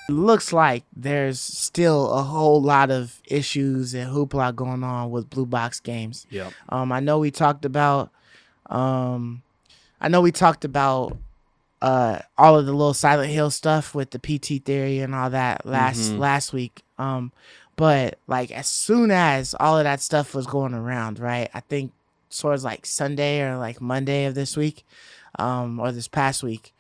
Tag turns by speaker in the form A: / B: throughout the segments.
A: Looks like there's still a whole lot of issues and hoopla going on with Blue Box Games.
B: Yep.
A: I know we talked about all of the little Silent Hill stuff with the PT theory and all that last week. But like as soon as all of that stuff was going around, right? I think towards like Sunday or like Monday of this week, or this past week,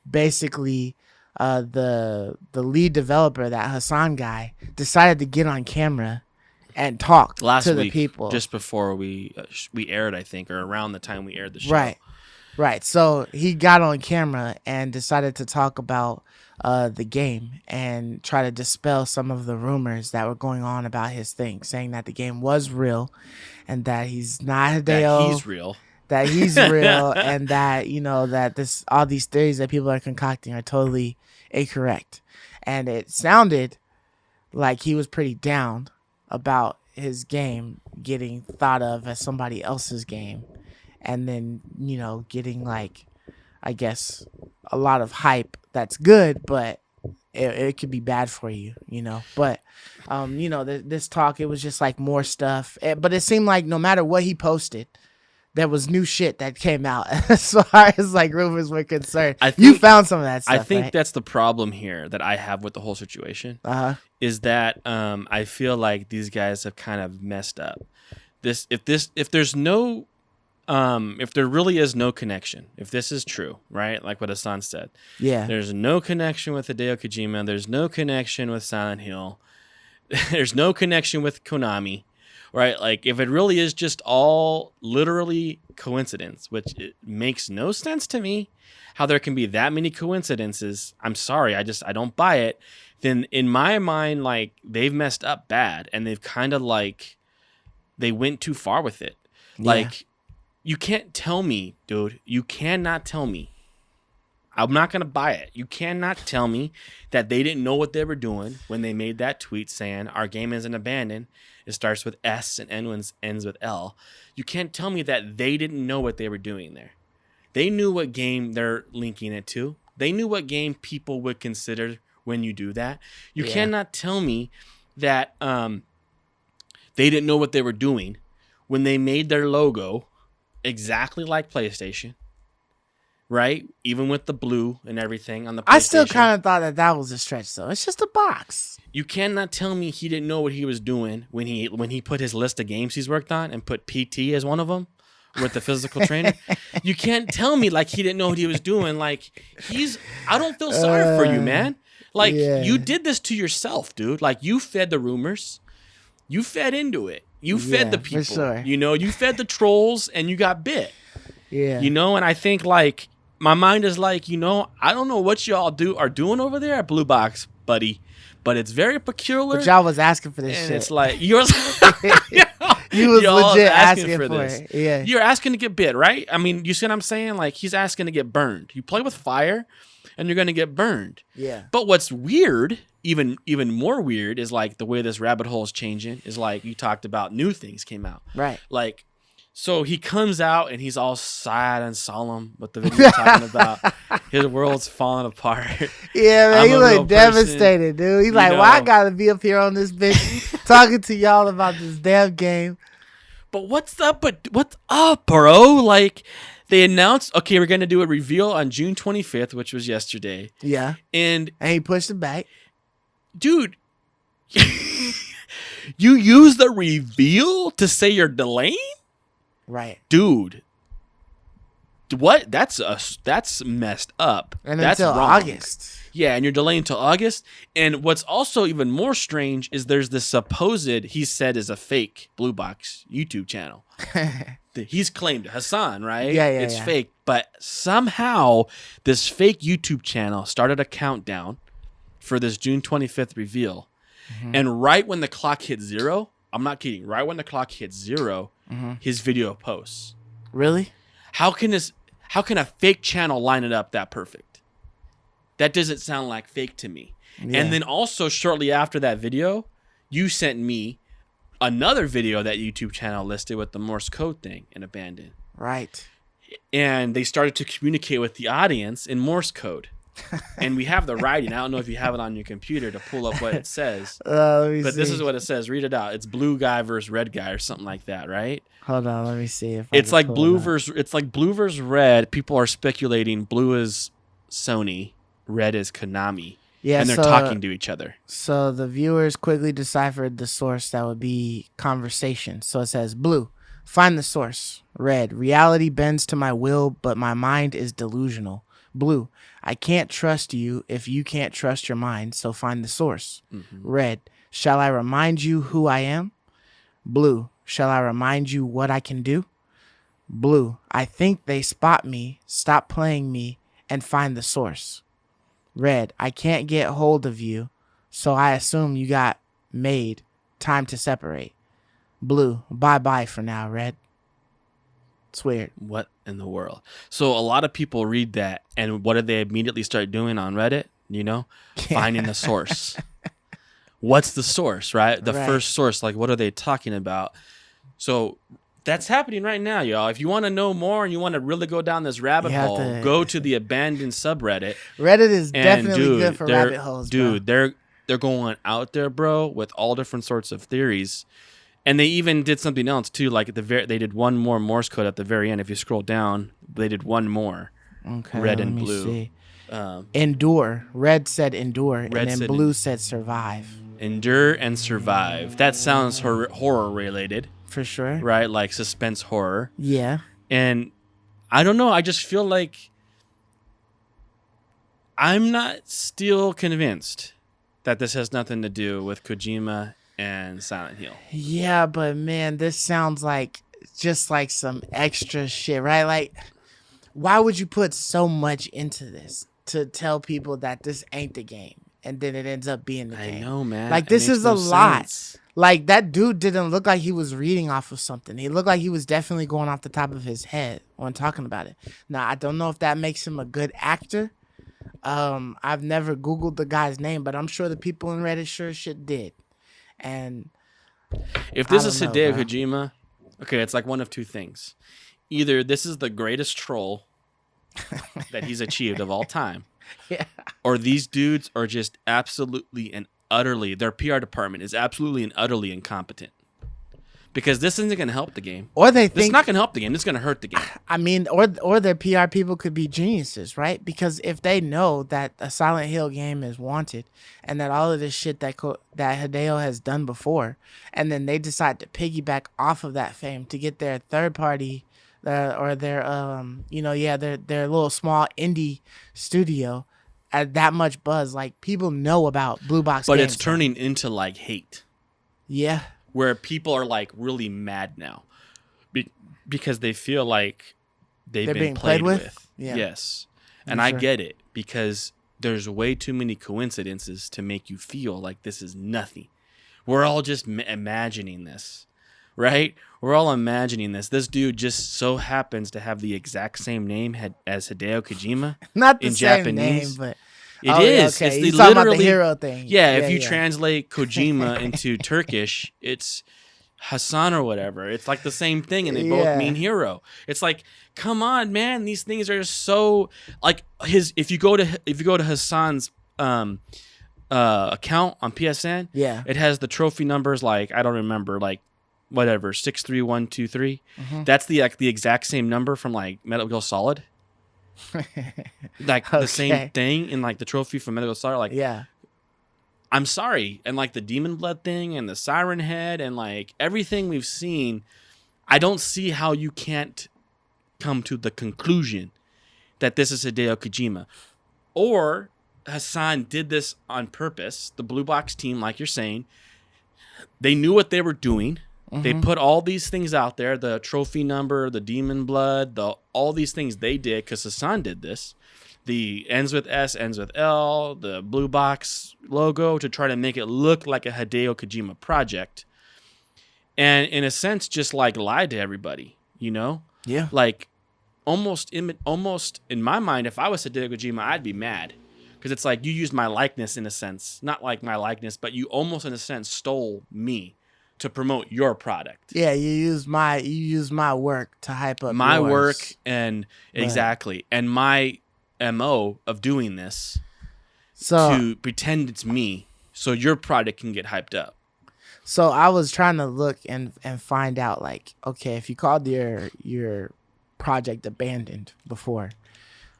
A: basically the lead developer, that Hassan guy, decided to get on camera and talk to the people
B: just before we aired, I think, or around the time we aired the show.
A: Right. So he got on camera and decided to talk about the game and try to dispel some of the rumors that were going on about his thing, saying that the game was real and that he's not Hideo.
B: That he's real.
A: That he's real, and that, that all these theories that people are concocting are totally incorrect. And it sounded like he was pretty down about his game getting thought of as somebody else's game, and then, getting like, I guess, a lot of hype that's good, but it could be bad for you, But, this talk, it was just like more stuff. But it seemed like no matter what he posted, there was new shit that came out as far as like rumors were concerned. You found some of that stuff.
B: I think
A: right?
B: That's the problem here that I have with the whole situation. Is that I feel like these guys have kind of messed up. If there really is no connection, if this is true, right? Like what Hassan said.
A: Yeah.
B: There's no connection with Hideo Kojima. There's no connection with Silent Hill. There's no connection with Konami. Right, like if it really is just all literally coincidence, which it makes no sense to me, how there can be that many coincidences. I'm sorry, I don't buy it. Then in my mind, like they've messed up bad, and they've kind of like they went too far with it. Yeah. Like you can't tell me, dude. You cannot tell me. I'm not gonna buy it. You cannot tell me that they didn't know what they were doing when they made that tweet saying our game isn't abandoned. It starts with S and ends with L. You can't tell me that they didn't know what they were doing there. They knew what game they're linking it to. They knew what game people would consider when you do that. You cannot tell me that they didn't know what they were doing when they made their logo exactly like PlayStation. Right? Even with the blue and everything on the PlayStation.
A: I still kind of thought that was a stretch, though. It's just a box.
B: You cannot tell me he didn't know what he was doing when he put his list of games he's worked on and put PT as one of them with the physical trainer. You can't tell me like he didn't know what he was doing. Like I don't feel sorry for you, man. Like you did this to yourself, dude. Like you fed the rumors. You fed into it. You fed the people.
A: For sure.
B: You fed the trolls and you got bit.
A: Yeah.
B: And I think like my mind is like, I don't know what y'all are doing over there at Blue Box, buddy, but it's very peculiar.
A: But y'all was asking for this
B: and
A: shit.
B: It's like you was
A: legit asking for
B: this.
A: It. Yeah.
B: You're asking to get bit, right? I mean, you see what I'm saying? Like he's asking to get burned. You play with fire and you're going to get burned.
A: Yeah.
B: But what's weird, even more weird, is like the way this rabbit hole is changing is like you talked about new things came out.
A: Right.
B: Like, so he comes out and he's all sad and solemn with the video talking about his world's falling apart.
A: Yeah, man, he looked devastated, dude. He's like, why I gotta be up here on this bitch talking to y'all about this damn game?
B: But what's up, bro? Like, they announced, okay, we're gonna do a reveal on June 25th, which was yesterday.
A: Yeah.
B: And
A: he pushed it back.
B: Dude, you use the reveal to say you're delaying?
A: Right.
B: Dude. What? That's messed up.
A: And
B: that's
A: until
B: wrong.
A: August.
B: Yeah, and you're delaying until August. And what's also even more strange is there's this supposed, he said is a fake Blue Box YouTube channel. He's claimed Hassan, right?
A: Yeah.
B: It's fake. But somehow this fake YouTube channel started a countdown for this June 25th reveal. Mm-hmm. And right when the clock hit 0, I'm not kidding, right when the clock hit 0, his video posts.
A: Really?
B: How can a fake channel line it up that perfect? That doesn't sound like fake to me. Yeah. And then also shortly after that video, you sent me another video that YouTube channel listed with the Morse code thing and abandoned.
A: Right.
B: And they started to communicate with the audience in Morse code. And we have the writing. I don't know if you have it on your computer to pull up what it says.
A: Let me
B: But
A: see.
B: this is what it says. Read it out. It's blue guy versus red guy or something like that, right?
A: Hold on, let me see if
B: It's
A: I
B: like
A: can
B: blue
A: pull it up.
B: versus blue versus red. People are speculating blue is Sony, red is Konami.
A: Yeah,
B: And they're talking to each other.
A: So the viewers quickly deciphered the source that would be conversation. So it says blue, find the source. Red, reality bends to my will, but my mind is delusional. Blue, I can't trust you if you can't trust your mind, so find the source. Red, shall I remind you who I am? Blue, shall I remind you what I can do? Blue, I think they spot me, stop playing me, and find the source. Red, I can't get hold of you, so I assume you got made. Time to separate. Blue, bye-bye for now, Red. It's weird.
B: What in the world? So a lot of people read that, and what do they immediately start doing on Reddit? You know, finding the source. What's the source, right? The first source, like what are they talking about? So that's happening right now, y'all. If you want to know more and you want to really go down this rabbit hole, go to the abandoned subreddit.
A: Reddit is definitely good for rabbit holes,
B: dude. They're going out there, bro, with all different sorts of theories. And they even did something else too. Like at they did one more Morse code at the very end. If you scroll down, they did one more.
A: Okay,
B: red and blue.
A: See. Endure. Red said endure, and then blue said survive.
B: Endure and survive. That sounds horror related.
A: For sure.
B: Right? Like suspense horror.
A: Yeah.
B: And I don't know. I just feel like I'm not still convinced that this has nothing to do with Kojima and Silent Hill.
A: Yeah, but man, this sounds like just like some extra shit, right? Like, why would you put so much into this to tell people that this ain't the game, and then it ends up being the game?
B: I know, man.
A: Like, this is a lot. Like, that dude didn't look like he was reading off of something. He looked like he was definitely going off the top of his head when talking about it. Now, I don't know if that makes him a good actor. I've never Googled the guy's name, but I'm sure the people in Reddit sure shit did. And
B: if this is Hideo Kojima, okay, it's like one of two things. Either this is the greatest troll that he's achieved of all time, or these dudes are just absolutely and utterly, their PR department is absolutely and utterly incompetent. Because this isn't going to help the game.
A: Or they think
B: it's not going to help the game. It's going to hurt the game.
A: I mean, or their PR people could be geniuses, right? Because if they know that a Silent Hill game is wanted and that all of this shit that Hideo has done before, and then they decide to piggyback off of that fame to get their third party or their their little small indie studio at that much buzz, like people know about Blue Box
B: but
A: games
B: it's turning into like hate.
A: Yeah.
B: Where people are like really mad now because they feel like they've been played with.
A: Yeah.
B: Yes. And I get it, because there's way too many coincidences to make you feel like this is nothing. We're all just imagining this, right? We're all imagining this. This dude just so happens to have the exact same name as Hideo Kojima.
A: Not the
B: in
A: same
B: Japanese.
A: name, but
B: it is.
A: Okay.
B: It's
A: You're talking about the hero thing.
B: Yeah, if you translate Kojima into Turkish, it's Hassan or whatever. It's like the same thing, and they both mean hero. It's like, come on, man. These things are so like his. If you go to Hassan's account on PSN, it has the trophy numbers. Like I don't remember, like whatever 63123. That's the exact same number from like Metal Gear Solid. Like the same thing in like the trophy from Metal Gear Solid. Like I'm sorry, and like the Demon Blood thing and the Siren Head and like everything we've seen, I don't see how you can't come to the conclusion that this is Hideo Kojima, or Hassan did this on purpose. The Blue Box team, like you're saying, they knew what they were doing. They put all these things out there, the trophy number, the Demon Blood, all these things they did because Hassan did this. The ends with S, ends with L, the Blue Box logo to try to make it look like a Hideo Kojima project. And in a sense, just like lied to everybody, you know?
A: Yeah.
B: Like almost in my mind, if I was Hideo Kojima, I'd be mad. Because it's like you used my likeness in a sense. Not like my likeness, but you almost in a sense stole me to promote your product.
A: Yeah, you use my work to hype up
B: my
A: yours.
B: work and exactly, and my MO of doing this to pretend it's me, so your product can get hyped up.
A: So I was trying to look and find out, like, okay, if you called your project abandoned before,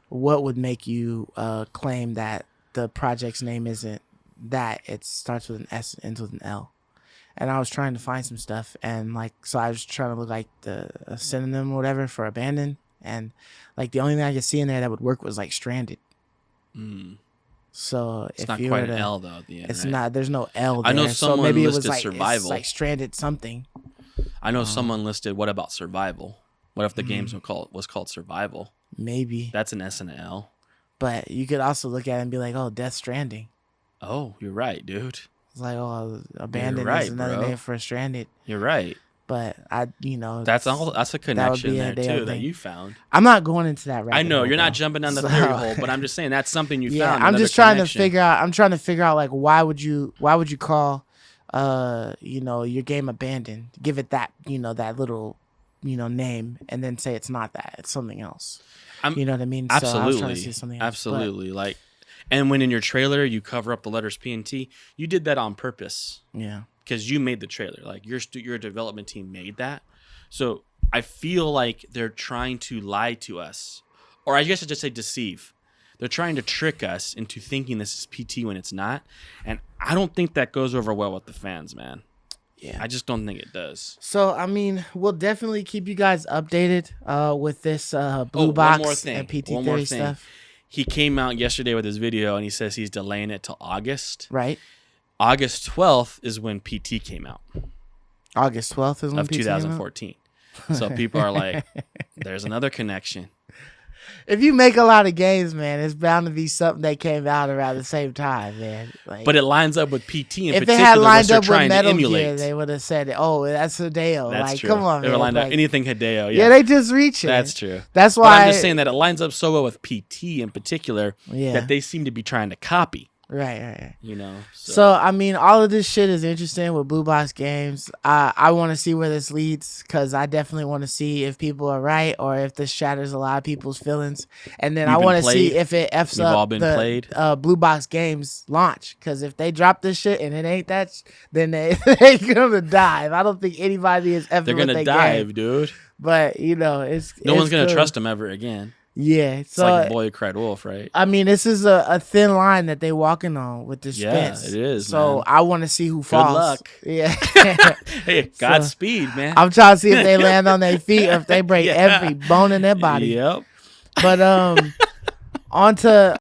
A: what would make you claim that the project's name isn't that? It starts with an S and ends with an L. And I was trying to find some stuff, and like, so I was trying to look like a synonym or whatever for abandoned, and like the only thing I could see in there that would work was like stranded. So
B: it's
A: if
B: not
A: you
B: quite
A: were to,
B: an L though at the end.
A: It's
B: right?
A: not. There's no L there.
B: I know
A: so
B: someone
A: maybe it
B: listed
A: was like
B: survival.
A: It's like stranded something.
B: I know someone listed. What about survival? What if the game was called survival?
A: Maybe
B: that's an S and an L.
A: But you could also look at it and be like, oh, Death Stranding.
B: Oh, you're right, dude.
A: It's like, oh, abandoned is another name for stranded.
B: You're right.
A: But
B: that's a connection there too that you found.
A: I'm not going into that rabbit
B: I know
A: hole,
B: you're not jumping down the theory hole, but I'm just saying that's something you found.
A: I'm just trying to figure out. I'm trying to figure out, like, why would you call your game abandoned? Give it that that little name, and then say it's not that. It's something else. You know what I mean?
B: Absolutely.
A: So I was trying to see something else,
B: absolutely. Like, and when in your trailer you cover up the letters P and T, you did that on purpose.
A: Yeah.
B: Because you made the trailer. Like your development team made that. So I feel like they're trying to lie to us, or I guess I just say deceive. They're trying to trick us into thinking this is PT when it's not, and I don't think that goes over well with the fans, man. Yeah, I just don't think it does.
A: So I mean, we'll definitely keep you guys updated with this blue box and PT theory stuff.
B: He came out yesterday with his video, and he says he's delaying it till August.
A: Right.
B: August 12th is when PT came out.
A: August 12th is when
B: of
A: PT
B: 2014. So people are like, "There's another connection."
A: If you make a lot of games, man, it's bound to be something that came out around the same time, man. Like,
B: but it lines up with PT in
A: if
B: particular.
A: If it had lined up with
B: Metal
A: Gear, they would have said, "Oh, that's Hideo."
B: That's
A: like,
B: true.
A: Come on,
B: they
A: man.
B: Lined up anything Hideo.
A: Yeah, they just reach it.
B: That's true.
A: That's why.
B: But I'm just saying that it lines up so well with PT in particular that they seem to be trying to copy.
A: Right.
B: So
A: I mean, all of this shit is interesting with Blue Box Games. I want to see where this leads, because I definitely want to see if people are right or if this shatters a lot of people's feelings. And then I want to see if it F's up the Blue Box Games launch, because if they drop this shit and it ain't that, then they're gonna dive. I don't think anybody is ever.
B: They're gonna dive, dude.
A: But it's
B: no one's gonna trust them ever again.
A: Yeah,
B: it's like a boy who cried wolf, right?
A: I mean, this is a thin line that they walking on with this fence.
B: Yeah, it is.
A: So
B: man.
A: I want to see who falls.
B: Good luck.
A: Yeah.
B: Hey, Godspeed, man.
A: I'm trying to see if they land on their feet or if they break every bone in their body.
B: Yep.
A: But on to